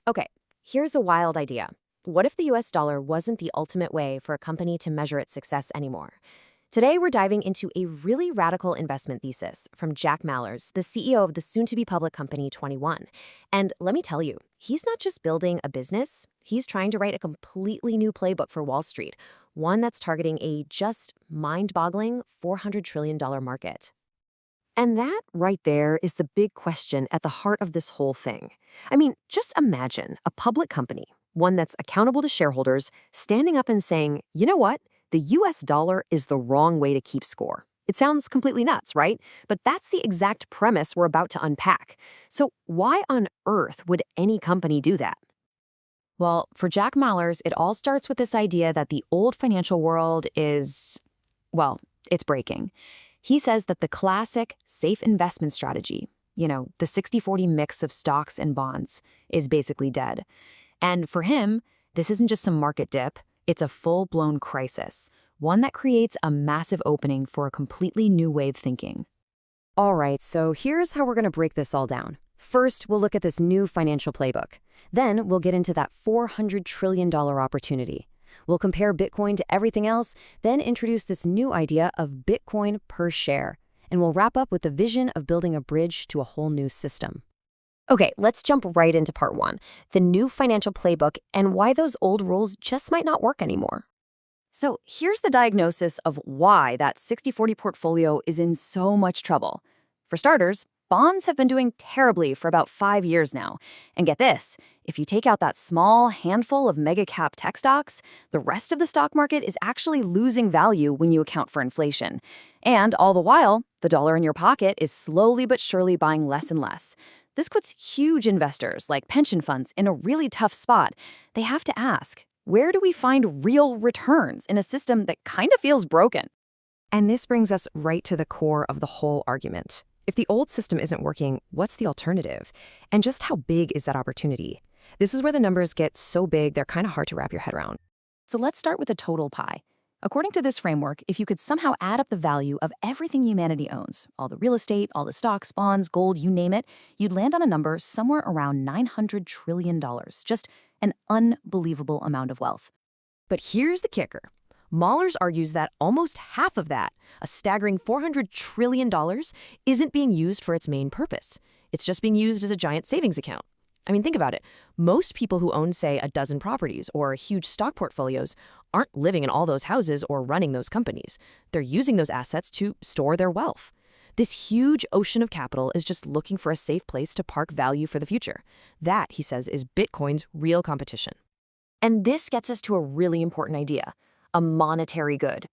Okay, here's a wild idea. What if the US dollar wasn't the ultimate way for a company to measure its success anymore? Today, we're diving into a really radical investment thesis from Jack Mallers, the CEO of the soon to be public company 21. And let me tell you, he's not just building a business, he's trying to write a completely new playbook for Wall Street, one that's targeting a just mind boggling $400 trillion market. And that right there is the big question at the heart of this whole thing. I mean, just imagine a public company, one that's accountable to shareholders, standing up and saying, you know what? The US dollar is the wrong way to keep score. It sounds completely nuts, right? But that's the exact premise we're about to unpack. So why on earth would any company do that? Well, for Jack Mallers, it all starts with this idea that the old financial world is, well, it's breaking. He says that the classic safe investment strategy, the 60-40 mix of stocks and bonds, is basically dead. And for him, this isn't just some market dip, it's a full-blown crisis, one that creates a massive opening for a completely new wave thinking. All right, so here's how we're going to break this all down. First, we'll look at this new financial playbook. Then we'll get into that $400 trillion opportunity. We'll compare Bitcoin to everything else, then introduce this new idea of Bitcoin per share. And we'll wrap up with the vision of building a bridge to a whole new system. Okay, let's jump right into part one, the new financial playbook and why those old rules just might not work anymore. So here's the diagnosis of why that 60-40 portfolio is in so much trouble. For starters, bonds have been doing terribly for about 5 years now. And get this, if you take out that small handful of mega-cap tech stocks, the rest of the stock market is actually losing value when you account for inflation. And all the while, the dollar in your pocket is slowly but surely buying less and less. This puts huge investors like pension funds in a really tough spot. They have to ask, where do we find real returns in a system that kind of feels broken? And this brings us right to the core of the whole argument. If the old system isn't working, what's the alternative? And just how big is that opportunity? This is where the numbers get so big, they're kind of hard to wrap your head around. So let's start with the total pie. According to this framework, if you could somehow add up the value of everything humanity owns, all the real estate, all the stocks, bonds, gold, you name it, you'd land on a number somewhere around $900 trillion. Just an unbelievable amount of wealth. But here's the kicker. Mallers argues that almost half of that, a staggering $400 trillion, isn't being used for its main purpose. It's just being used as a giant savings account. I mean, think about it. Most people who own, say, a dozen properties or huge stock portfolios aren't living in all those houses or running those companies. They're using those assets to store their wealth. This huge ocean of capital is just looking for a safe place to park value for the future. That, he says, is Bitcoin's real competition. And this gets us to a really important idea, a monetary good.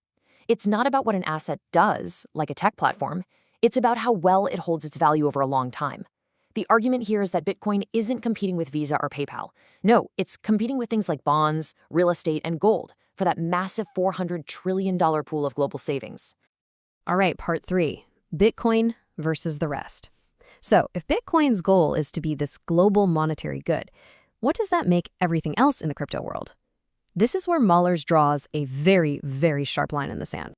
It's not about what an asset does, like a tech platform. It's about how well it holds its value over a long time. The argument here is that Bitcoin isn't competing with Visa or PayPal. No, it's competing with things like bonds, real estate, and gold for that massive $400 trillion pool of global savings. All right, part three, Bitcoin versus the rest. So if Bitcoin's goal is to be this global monetary good, what does that make everything else in the crypto world? This is where Mallers draws a very, very sharp line in the sand.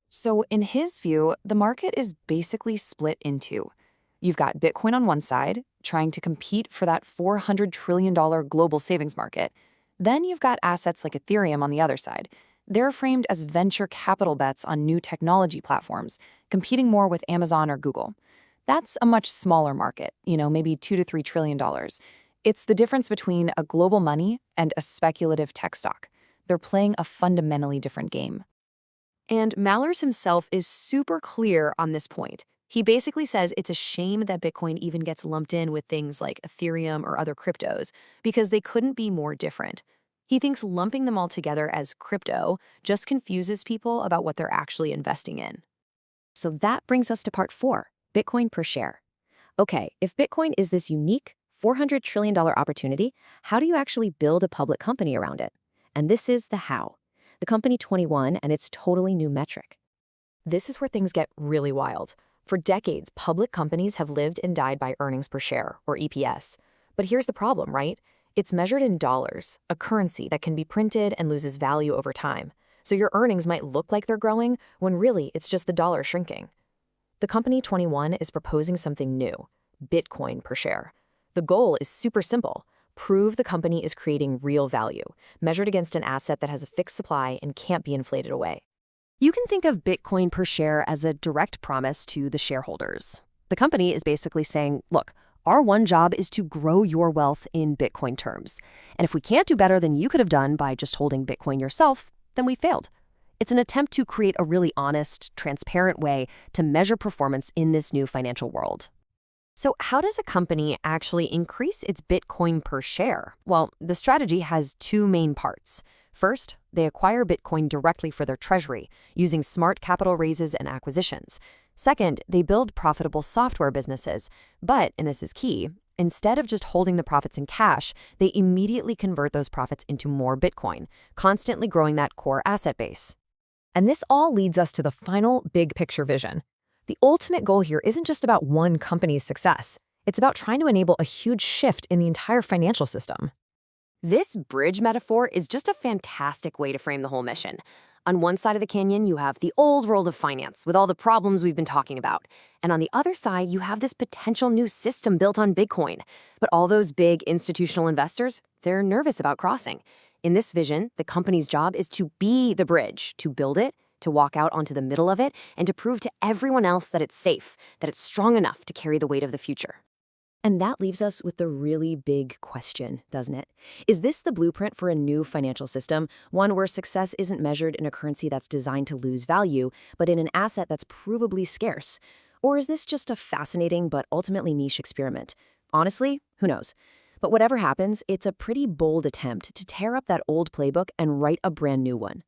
So in his view, the market is basically split in two. You've got Bitcoin on one side, trying to compete for that $400 trillion global savings market. Then you've got assets like Ethereum on the other side. They're framed as venture capital bets on new technology platforms, competing more with Amazon or Google. That's a much smaller market, maybe $2 to $3 trillion. It's the difference between a global money and a speculative tech stock. They're playing a fundamentally different game. And Mallers himself is super clear on this point. He basically says it's a shame that Bitcoin even gets lumped in with things like Ethereum or other cryptos because they couldn't be more different. He thinks lumping them all together as crypto just confuses people about what they're actually investing in. So that brings us to part four, Bitcoin per share. Okay, if Bitcoin is this unique $400 trillion opportunity, how do you actually build a public company around it? And this is the how. The company 21 and its totally new metric. This is where things get really wild. For decades, public companies have lived and died by earnings per share, or EPS. But here's the problem, right? It's measured in dollars, a currency that can be printed and loses value over time. So your earnings might look like they're growing, when really it's just the dollar shrinking. The company 21 is proposing something new, Bitcoin per share. The goal is super simple. prove the company is creating real value, measured against an asset that has a fixed supply and can't be inflated away. You can think of Bitcoin per share as a direct promise to the shareholders. The company is basically saying, look, our one job is to grow your wealth in Bitcoin terms. And if we can't do better than you could have done by just holding Bitcoin yourself, then we failed. It's an attempt to create a really honest, transparent way to measure performance in this new financial world. So how does a company actually increase its Bitcoin per share? Well, the strategy has two main parts. First, they acquire Bitcoin directly for their treasury, using smart capital raises and acquisitions. Second, they build profitable software businesses. But, and this is key, instead of just holding the profits in cash, they immediately convert those profits into more Bitcoin, constantly growing that core asset base. And this all leads us to the final big picture vision. The ultimate goal here isn't just about one company's success. It's about trying to enable a huge shift in the entire financial system. This bridge metaphor is just a fantastic way to frame the whole mission. On one side of the canyon, you have the old world of finance with all the problems we've been talking about. And on the other side, you have this potential new system built on Bitcoin. But all those big institutional investors, they're nervous about crossing. In this vision, the company's job is to be the bridge, to build it, to walk out onto the middle of it, and to prove to everyone else that it's safe, that it's strong enough to carry the weight of the future. And that leaves us with the really big question, doesn't it? Is this the blueprint for a new financial system, one where success isn't measured in a currency that's designed to lose value, but in an asset that's provably scarce? Or is this just a fascinating but ultimately niche experiment? Honestly, who knows? But whatever happens, it's a pretty bold attempt to tear up that old playbook and write a brand new one.